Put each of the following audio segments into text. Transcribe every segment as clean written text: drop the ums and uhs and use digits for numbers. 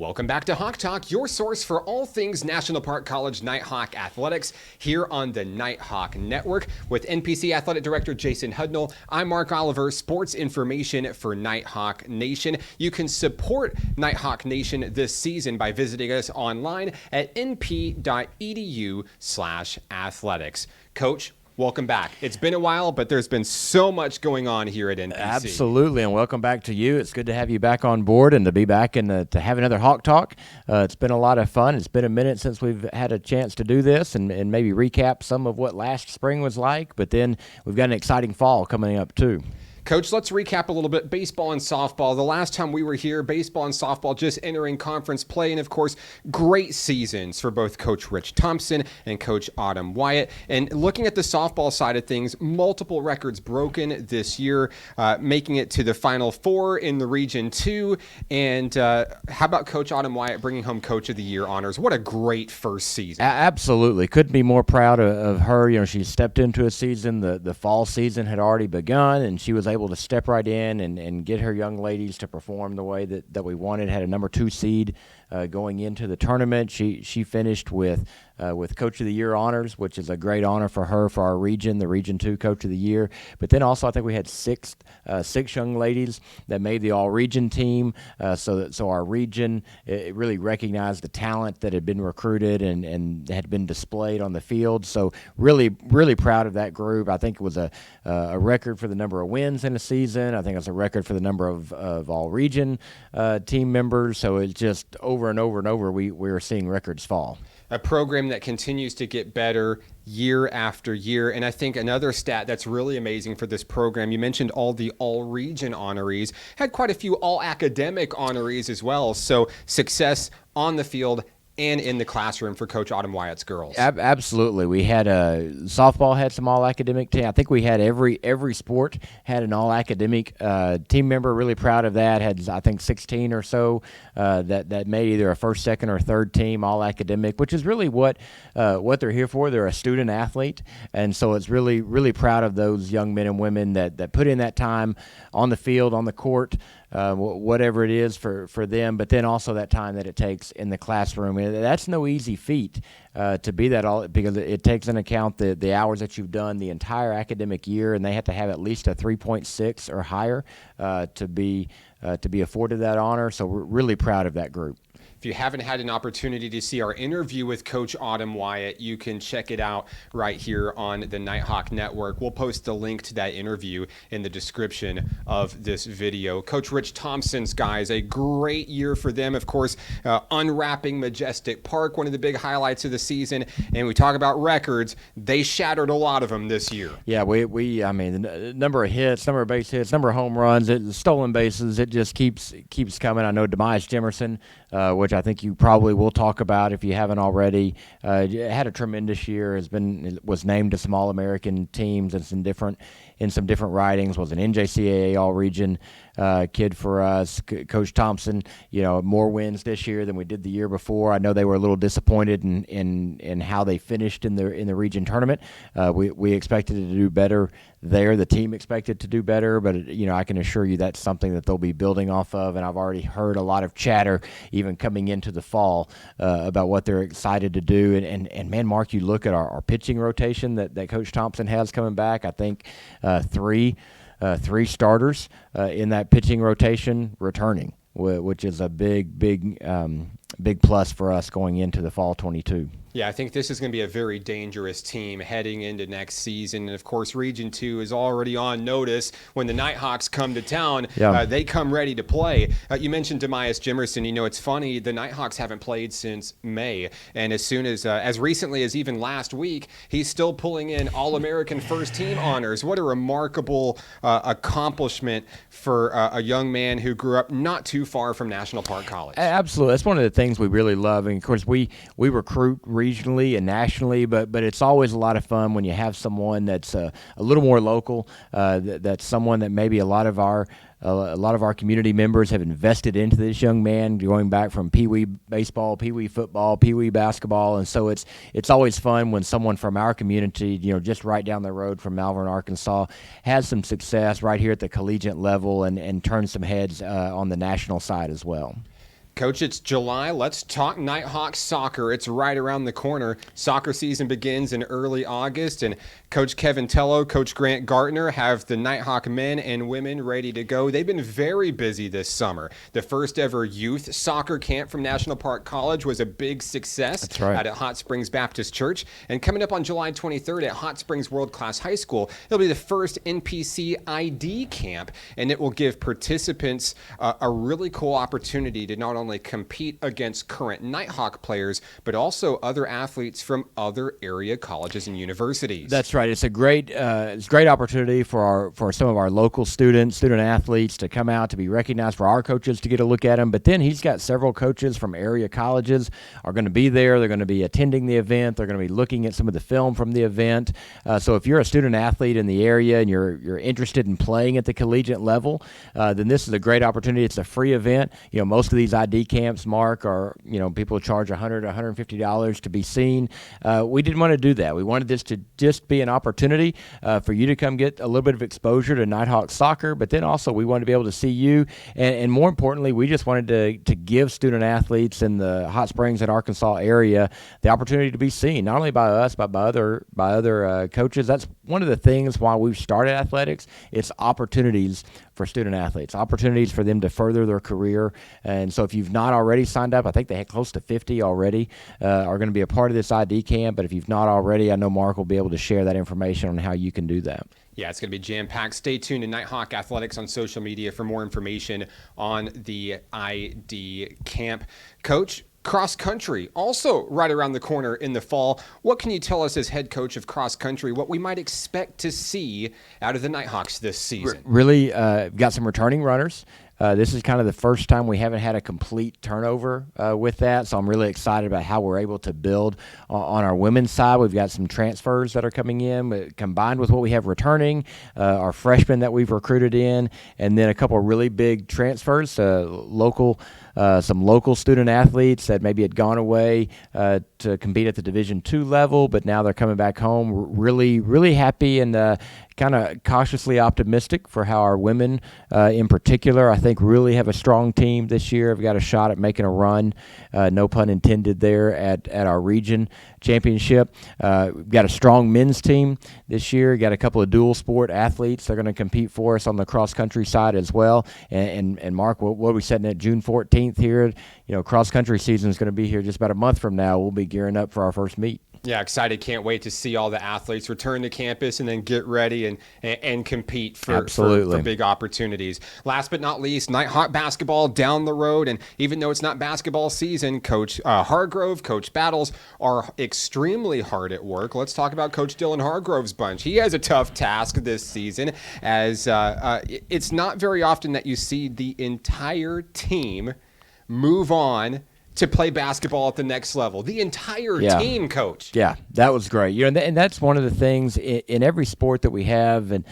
Welcome back to Hawk Talk, your source for all things National Park College Nighthawk Athletics here on the Nighthawk Network. With NPC Athletic Director Jason Hudnell, I'm Mark Oliver, sports information for Nighthawk Nation. You can support Nighthawk Nation this season by visiting us online at np.edu/athletics. Coach, welcome back. It's been a while, but there's been so much going on here at NPC. Absolutely, and welcome back to you. It's good to have you back on board and to be back and to have another Hawk Talk. It's been a lot of fun. It's been a minute since we've had a chance to do this and maybe recap some of what last spring was like, but then we've got an exciting fall coming up too. Coach, let's recap a little bit. Baseball and softball. The last time we were here, baseball and softball just entering conference play, and of course, great seasons for both Coach Rich Thompson and Coach Autumn Wyatt. And looking at the softball side of things, multiple records broken this year, making it to the Final Four in the Region 2. And how about Coach Autumn Wyatt bringing home Coach of the Year honors? What a great first season. Absolutely. Couldn't be more proud of her. You know, she stepped into a season. The fall season had already begun, and she was able to step right in and get her young ladies to perform the way that we wanted. Had a number 2 seed going into the tournament. She finished with Coach of the Year honors, which is a great honor for her, for our region, the Region 2 Coach of the Year. But then also I think we had six young ladies that made the all-region team, so our region it really recognized the talent that had been recruited and had been displayed on the field. So really, really proud of that group. I think it was a record for the number of wins in a season. I think it was a record for the number of all-region team members. So it's just over and over and over we were seeing records fall. A program that continues to get better year after year. And I think another stat that's really amazing for this program, you mentioned all the all-region honorees, had quite a few all-academic honorees as well. So success on the field and in the classroom for Coach Autumn Wyatt's girls. Absolutely. We had softball had some all-academic team. I think we had every sport had an all-academic team member. Really proud of that. Had, I think, 16 or so that made either a first, second, or third team all-academic, which is really what they're here for. They're a student athlete, and so it's really, really proud of those young men and women that put in that time on the field, on the court, whatever it is for them, but then also that time that it takes in the classroom. And that's no easy feat to be that all, because it takes into account the hours that you've done the entire academic year, and they have to have at least a 3.6 or higher to be afforded that honor. So we're really proud of that group. If you haven't had an opportunity to see our interview with Coach Autumn Wyatt, you can check it out right here on the Nighthawk Network. We'll post the link to that interview in the description of this video. Coach Rich Thompson's guys, a great year for them. Of course, unwrapping Majestic Park, one of the big highlights of the season. And we talk about records. They shattered a lot of them this year. Yeah, I mean, the number of hits, number of base hits, number of home runs, stolen bases, it just keeps coming. I know Demise Jemerson, which I think you probably will talk about if you haven't already, had a tremendous year. Was named to some All-American teams and some different writings. Was an NJCAA All-Region kid for us. Coach Thompson, more wins this year than we did the year before. I know they were a little disappointed in how they finished in the region tournament. We expected to do better there. The team expected to do better, but I can assure you that's something that they'll be building off of. And I've already heard a lot of chatter, even coming into the fall, about what they're excited to do. And man, Mark, you look at our pitching rotation that Coach Thompson has coming back. I think three starters in that pitching rotation returning, which is a big plus for us going into the fall 22. Yeah, I think this is going to be a very dangerous team heading into next season. And, of course, Region 2 is already on notice. When the Nighthawks come to town, they come ready to play. You mentioned Demise Jemerson. It's funny, the Nighthawks haven't played since May. And as soon as recently as even last week, he's still pulling in All-American First Team honors. What a remarkable accomplishment for a young man who grew up not too far from National Park College. Absolutely. That's one of the things we really love. And, of course, we recruit regionally and nationally, but it's always a lot of fun when you have someone that's a little more local, that's someone that maybe a lot of our community members have invested into this young man, going back from Pee Wee baseball, Pee Wee football, Pee Wee basketball, and so it's always fun when someone from our community, just right down the road from Malvern, Arkansas, has some success right here at the collegiate level and turns some heads on the national side as well. Coach, it's July. Let's talk Nighthawk soccer. It's right around the corner. Soccer season begins in early August, and Coach Kevin Tello, Coach Grant Gartner have the Nighthawk men and women ready to go. They've been very busy this summer. The first ever youth soccer camp from National Park College was a big success. That's right. At Hot Springs Baptist Church. And coming up on July 23rd at Hot Springs World Class High School, it'll be the first NPC ID camp, and it will give participants a really cool opportunity to not only compete against current Nighthawk players, but also other athletes from other area colleges and universities. That's right. It's a great opportunity for some of our local student athletes to come out, to be recognized, for our coaches to get a look at them. But then he's got several coaches from area colleges are going to be there. They're going to be attending the event. They're going to be looking at some of the film from the event. So if you're a student athlete in the area and you're interested in playing at the collegiate level, then this is a great opportunity. It's a free event. Most of these ID camps, Mark, are people charge $100, $150 to be seen. We didn't want to do that. We wanted this to just be an opportunity for you to come get a little bit of exposure to Nighthawk soccer, but then also we wanted to be able to see you, and more importantly, we just wanted to give student athletes in the Hot Springs and Arkansas area the opportunity to be seen, not only by us, but by other coaches. That's one of the things why we've started athletics. It's opportunities for student athletes, opportunities for them to further their career. And so if you've not already signed up, I think they had close to 50 already are going to be a part of this ID camp. But if you've not already, I know Mark will be able to share that information on how you can do that. Yeah, it's going to be jam-packed. Stay tuned to Nighthawk Athletics on social media for more information on the ID camp. Coach, cross country, also right around the corner in the fall. What can you tell us as head coach of cross country, what we might expect to see out of the Nighthawks this season? Really got some returning runners. This is kind of the first time we haven't had a complete turnover with that, so I'm really excited about how we're able to build on our women's side. We've got some transfers that are coming in, combined with what we have returning, our freshmen that we've recruited in, and then a couple of really big transfers, some local student athletes that maybe had gone away to compete at the Division II level, but now they're coming back home. Really, really happy and kind of cautiously optimistic for how our women in particular, I think, really have a strong team this year. Have got a shot at making a run, no pun intended there, at our region championship. We've got a strong men's team this year. Got a couple of dual sport athletes. They're going to compete for us on the cross country side as well. And Mark, what are we setting at June 14th here? Cross country season is going to be here just about a month from now. We'll be gearing up for our first meet. Yeah, excited. Can't wait to see all the athletes return to campus and then get ready and compete for big opportunities. Last but not least, Nighthawk basketball down the road. And even though it's not basketball season, Coach Hargrove, Coach Battles are extremely hard at work. Let's talk about Coach Dylan Hargrove's bunch. He has a tough task this season, as it's not very often that you see the entire team move on to play basketball at the next level. The entire team, Coach. Yeah, that was great. And that's one of the things in every sport that we have, and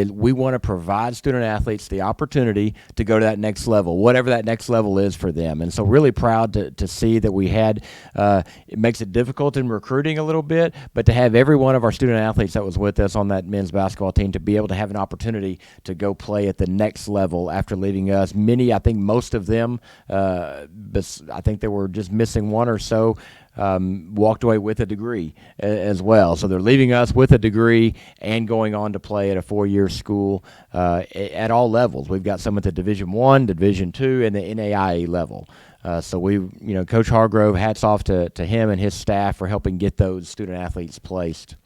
we want to provide student athletes the opportunity to go to that next level, whatever that next level is for them. And so really proud to see that we had, it makes it difficult in recruiting a little bit, but to have every one of our student athletes that was with us on that men's basketball team to be able to have an opportunity to go play at the next level after leaving us. Many, I think most of them, but I think there were just missing one or so, walked away with a degree as well. So they're leaving us with a degree and going on to play at a 4-year school at all levels. We've got some at the Division I, Division II, and the NAIA level. So Coach Hargrove, hats off to him and his staff for helping get those student athletes placed.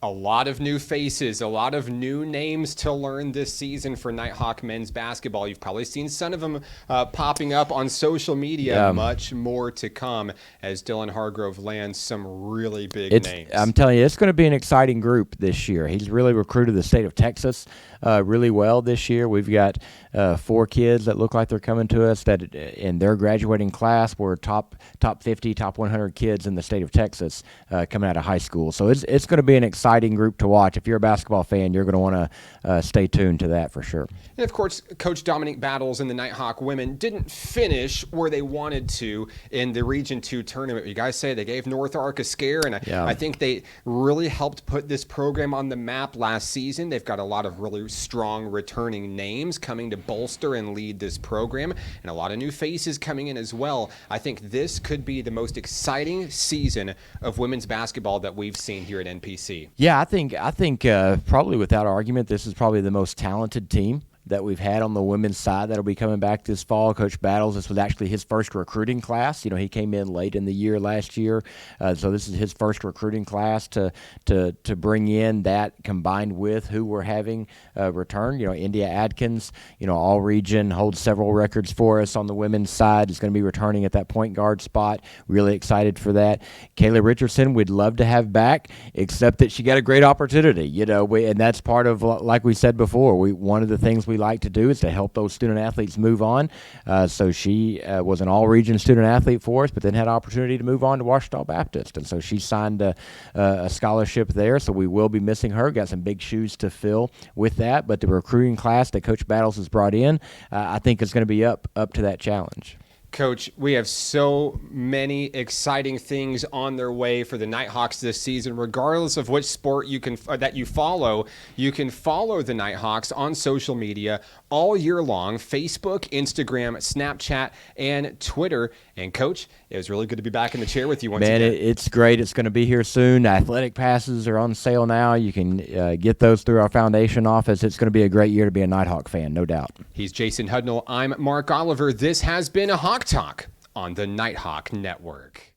A lot of new faces, a lot of new names to learn this season for Nighthawk men's basketball. You've probably seen some of them popping up on social media. Yeah. Much more to come as Dylan Hargrove lands some really big names. I'm telling you, it's going to be an exciting group this year. He's really recruited the state of Texas really well this year. We've got 4 kids that look like they're coming to us that in their graduating class were top 50, top 100 kids in the state of Texas coming out of high school. So it's going to be an exciting exciting group to watch. If you're a basketball fan, you're going to want to stay tuned to that for sure. And of course, Coach Dominique Battles and the Nighthawk women didn't finish where they wanted to in the Region 2 tournament. You guys say they gave North Ark a scare, and I think they really helped put this program on the map last season. They've got a lot of really strong returning names coming to bolster and lead this program, and a lot of new faces coming in as well. I think this could be the most exciting season of women's basketball that we've seen here at NPC. Yeah, I think probably without argument, this is probably the most talented team that we've had on the women's side that'll be coming back this fall. Coach Battles, this was actually his first recruiting class. You know, he came in late in the year last year, so this is his first recruiting class to bring in that combined with who we're having return. You know, India Adkins, you know, all region, holds several records for us on the women's side, is going to be returning at that point guard spot. Really excited for that. Kayla Richardson, we'd love to have back, except that she got a great opportunity, you know, and that's part of, like we said before, one of the things we like to do is to help those student athletes move on. So she was an all-region student athlete for us, but then had an opportunity to move on to Washita Baptist. And so she signed a scholarship there, so we will be missing her. Got some big shoes to fill with that. But the recruiting class that Coach Battles has brought in, I think is going to be up to that challenge. Coach, we have so many exciting things on their way for the Nighthawks this season. Regardless of which sport that you follow, you can follow the Nighthawks on social media all year long: Facebook, Instagram, Snapchat, and Twitter. And Coach, it was really good to be back in the chair with you once again. Man, it's great. It's going to be here soon. Athletic passes are on sale now. You can get those through our foundation office. It's going to be a great year to be a Nighthawk fan, no doubt. He's Jason Hudnell. I'm Mark Oliver. This has been a Hawk Talk on the Nighthawk Network.